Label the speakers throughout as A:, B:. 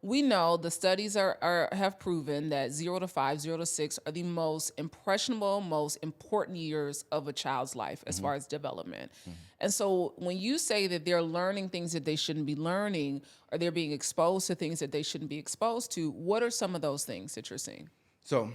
A: we know the studies have proven that 0 to 5, 0 to 6 are the most impressionable, most important years of a child's life as far as development. And so when you say that they're learning things that they shouldn't be learning, or they're being exposed to things that they shouldn't be exposed to, what are some of those things that you're seeing?
B: So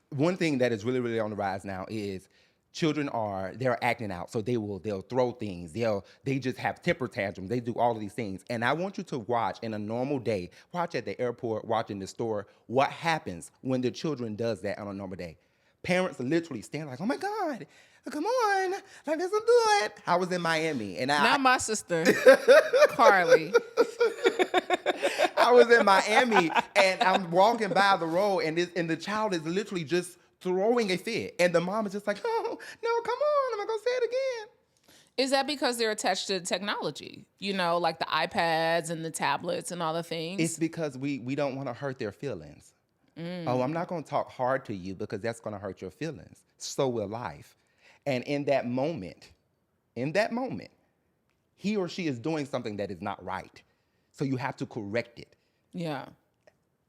B: one thing that is really, really on the rise now is children they're acting out. So they'll throw things. They just have temper tantrums. They do all of these things. And I want you to watch in a normal day, watch at the airport, watch in the store, what happens when the children does that on a normal day. Parents literally stand like, oh my God, come on, like this will do it. I was in Miami and
A: Not my sister, Carly.
B: I was in Miami and I'm walking by the road and the child is literally just throwing a fit. And the mom is just like, oh, no, come on, I'm not going to say it again.
A: Is that because they're attached to technology? You know, like the iPads and the tablets and all the things?
B: It's because we don't want to hurt their feelings. Oh, I'm not going to talk hard to you because that's going to hurt your feelings. So will life. And in that moment, he or she is doing something that is not right. So you have to correct it.
A: Yeah.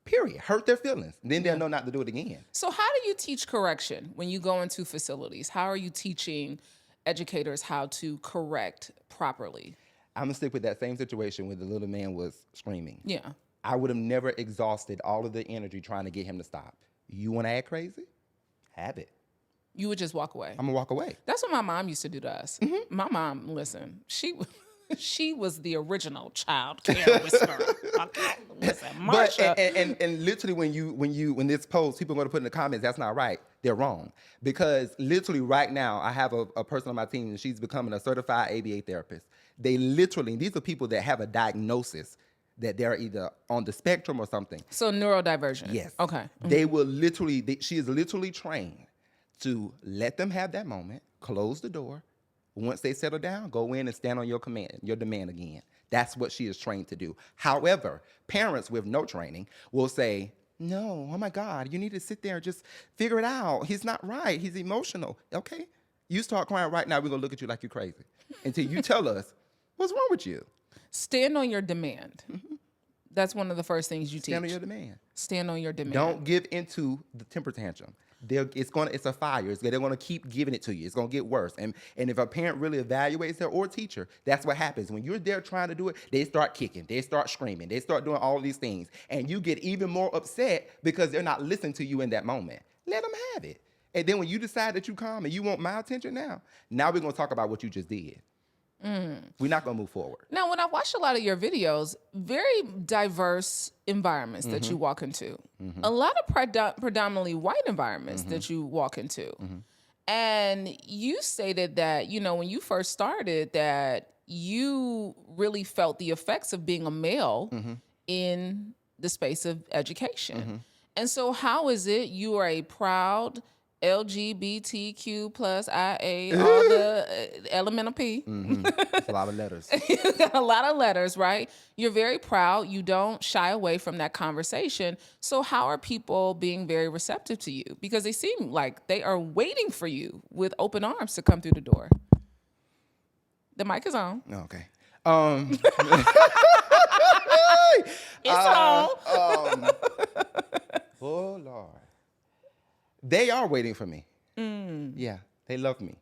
B: Period. Hurt their feelings. Then they'll know not to do it again.
A: So how do you teach correction when you go into facilities? How are you teaching educators how to correct properly?
B: I'm going to stick with that same situation where the little man was screaming.
A: Yeah.
B: I would have never exhausted all of the energy trying to get him to stop. You want to act crazy? Have it.
A: You would just walk away.
B: I'm going to walk away.
A: That's what my mom used to do to us. Mm-hmm. My mom, listen, she was the original child care whisperer. Okay? Listen, Marsha.
B: But and literally when this post, people are going to put in the comments, that's not right. They're wrong. Because literally right now, I have a person on my team and she's becoming a certified ABA therapist. These are people that have a diagnosis that they're either on the spectrum or something.
A: So neurodivergent.
B: Yes.
A: Okay.
B: Mm-hmm. She is literally trained to let them have that moment, close the door. Once they settle down, go in and stand on your demand again. That's what she is trained to do. However, parents with no training will say, no, oh my God, you need to sit there and just figure it out. He's not right. He's emotional. Okay? You start crying right now, we're going to look at you like you're crazy until you tell us, what's wrong with you?
A: Stand on your demand. Mm-hmm. That's one of the first things you teach.
B: Stand on your demand.
A: Stand on your demand.
B: Don't give into the temper tantrum. It's a fire. They're going to keep giving it to you. It's going to get worse. And if a parent really evaluates it, or a teacher, that's what happens. When you're there trying to do it, they start kicking. They start screaming. They start doing all these things. And you get even more upset because they're not listening to you in that moment. Let them have it. And then when you decide that you calm and you want my attention now we're going to talk about what you just did. We're not going to move forward.
A: Now, when I watched a lot of your videos, very diverse environments that you walk into. Mm-hmm. A lot of predominantly white environments that you walk into. Mm-hmm. And you stated that, when you first started, that you really felt the effects of being a male in the space of education. Mm-hmm. And so how is it you are a proud LGBTQ plus IA, all the elemental P.
B: Mm-hmm. That's a lot of letters.
A: A lot of letters, right? You're very proud. You don't shy away from that conversation. So how are people being very receptive to you? Because they seem like they are waiting for you with open arms to come through the door. The mic is on.
B: Okay.
A: It's on.
B: Oh, Lord. They are waiting for me. Yeah, they love me.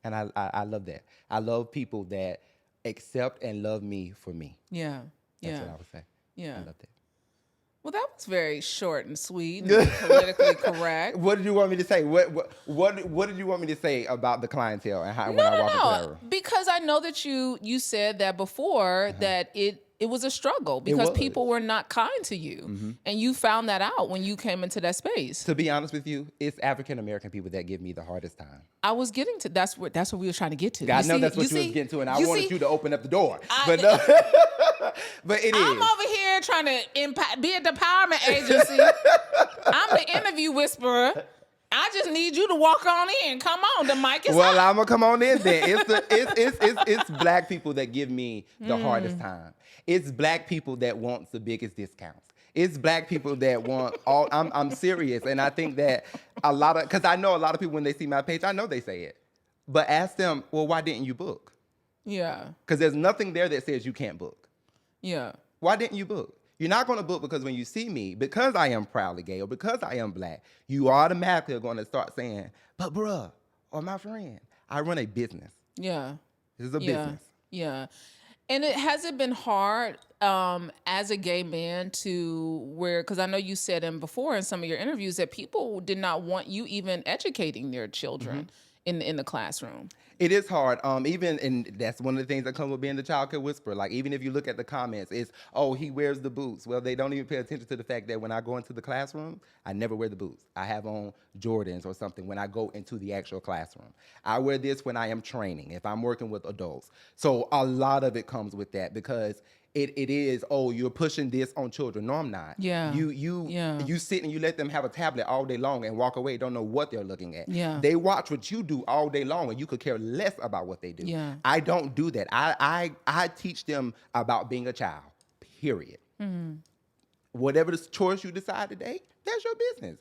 B: And I love that. I love people that accept and love me for me.
A: Yeah.
B: That's what I would say.
A: Yeah.
B: I love that.
A: Well, that was very short and sweet and politically correct.
B: What did you want me to say? What did you want me to say about the clientele and how when I walk into that room?
A: Because I know that you said that before that it was a struggle because people were not kind to you. And you found that out when you came into that space.
B: To be honest with you, it's African-American people that give me the hardest time.
A: I was getting to, that's what we were trying to get to.
B: I know that's what you was getting to, and I wanted you to open up the door. But it is.
A: I'm over here trying to be an empowerment agency. I'm the interview whisperer. I just need you to walk on in. Come on, the mic is
B: Well,
A: hot.
B: I'm gonna come on in then. It's black people that give me the hardest time. It's black people that want the biggest discounts. It's black people that want all. I'm serious, and I think that because I know a lot of people when they see my page, I know they say it, but ask them, well, why didn't you book?
A: Yeah.
B: Because there's nothing there that says you can't book.
A: Yeah.
B: Why didn't you book? You're not going to book because when you see me, because I am proudly gay or because I am black, you automatically are going to start saying, but bruh, or my friend, I run a business.
A: Yeah.
B: This is a business.
A: Yeah. And has it been hard as a gay man because I know you said before in some of your interviews that people did not want you even educating their children in the classroom.
B: It is hard. And that's one of the things that comes with being the child care whisperer. Like, even if you look at the comments, it's, oh, he wears the boots. Well, they don't even pay attention to the fact that when I go into the classroom, I never wear the boots. I have on Jordans or something when I go into the actual classroom. I wear this when I am training, if I'm working with adults. So a lot of it comes with that because it is, oh, you're pushing this on children. No, I'm not.
A: Yeah.
B: You sit and you let them have a tablet all day long and walk away, don't know what they're looking at.
A: Yeah.
B: They watch what you do all day long and you could care less about what they do.
A: Yeah.
B: I don't do that. I teach them about being a child, period. Whatever the choice you decide today, that's your business.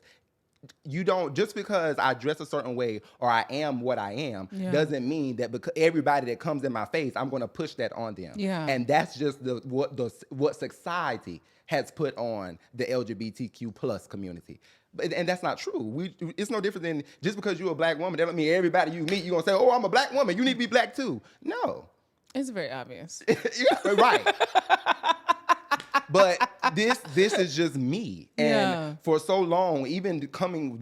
B: You don't, just because I dress a certain way or I am what I am, doesn't mean that because everybody that comes in my face, I'm going to push that on them.
A: Yeah.
B: And that's just what society has put on the LGBTQ plus community. And that's not true. It's no different than just because you're a black woman, that doesn't mean everybody you meet, you're going to say, oh, I'm a black woman, you need to be black too. No.
A: It's very obvious.
B: Yeah, right. But this is just me. And for so long,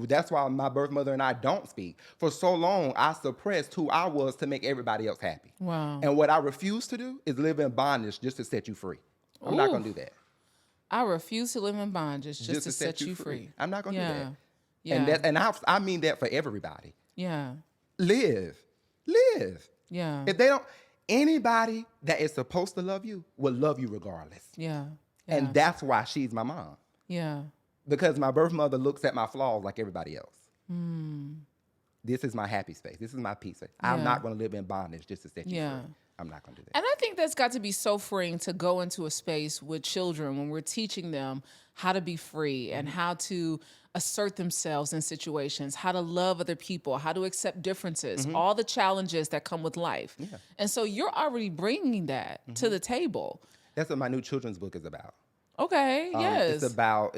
B: that's why my birth mother and I don't speak. For so long, I suppressed who I was to make everybody else happy.
A: Wow.
B: And what I refuse to do is live in bondage just to set you free. I'm not going to do that.
A: I refuse to live in bondage just to set you free.
B: I'm not going to do that.
A: Yeah.
B: And I mean that for everybody.
A: Yeah.
B: Live.
A: Yeah.
B: If they don't, anybody that is supposed to love you will love you regardless.
A: Yeah.
B: And that's why she's my mom.
A: Yeah.
B: Because my birth mother looks at my flaws like everybody else. This is my happy space. This is my peace space. I'm not going to live in bondage just to set you free. I'm not going to do that.
A: And I think that's got to be so freeing to go into a space with children when we're teaching them how to be free and how to assert themselves in situations, how to love other people, how to accept differences, all the challenges that come with life. Yeah. And so you're already bringing that to the table. That's
B: what my new children's book is about.
A: Okay, yes.
B: It's about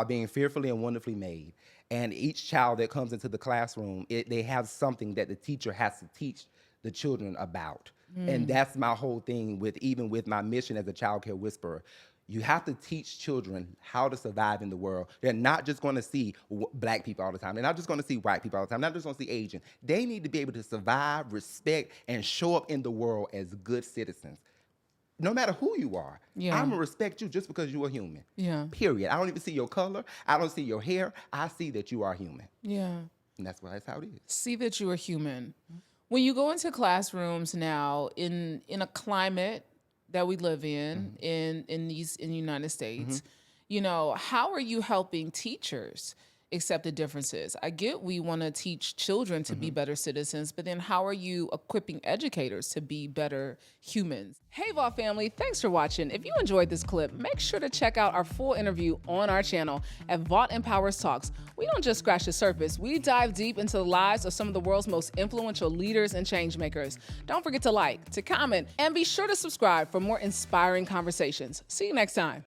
B: being fearfully and wonderfully made. And each child that comes into the classroom, they have something that the teacher has to teach the children about. And that's my whole thing even with my mission as a child care whisperer. You have to teach children how to survive in the world. They're not just going to see black people all the time. They're not just going to see white people all the time. They're not just going to see Asian. They need to be able to survive, respect, and show up in the world as good citizens. No matter who you are, I'm going to respect you just because you're a human.
A: Yeah.
B: Period. I don't even see your color. I don't see your hair. I see that you are human.
A: Yeah.
B: And that's how it is.
A: See that you are human. When you go into classrooms now in a climate that we live in the United States, how are you helping teachers accept the differences? I get we want to teach children to be better citizens, but then how are you equipping educators to be better humans? Hey, Vaugh family, thanks for watching. If you enjoyed this clip, make sure to check out our full interview on our channel at Vaugh Empowers Talks. We don't just scratch the surface. We dive deep into the lives of some of the world's most influential leaders and change makers. Don't forget to like, to comment, and be sure to subscribe for more inspiring conversations. See you next time.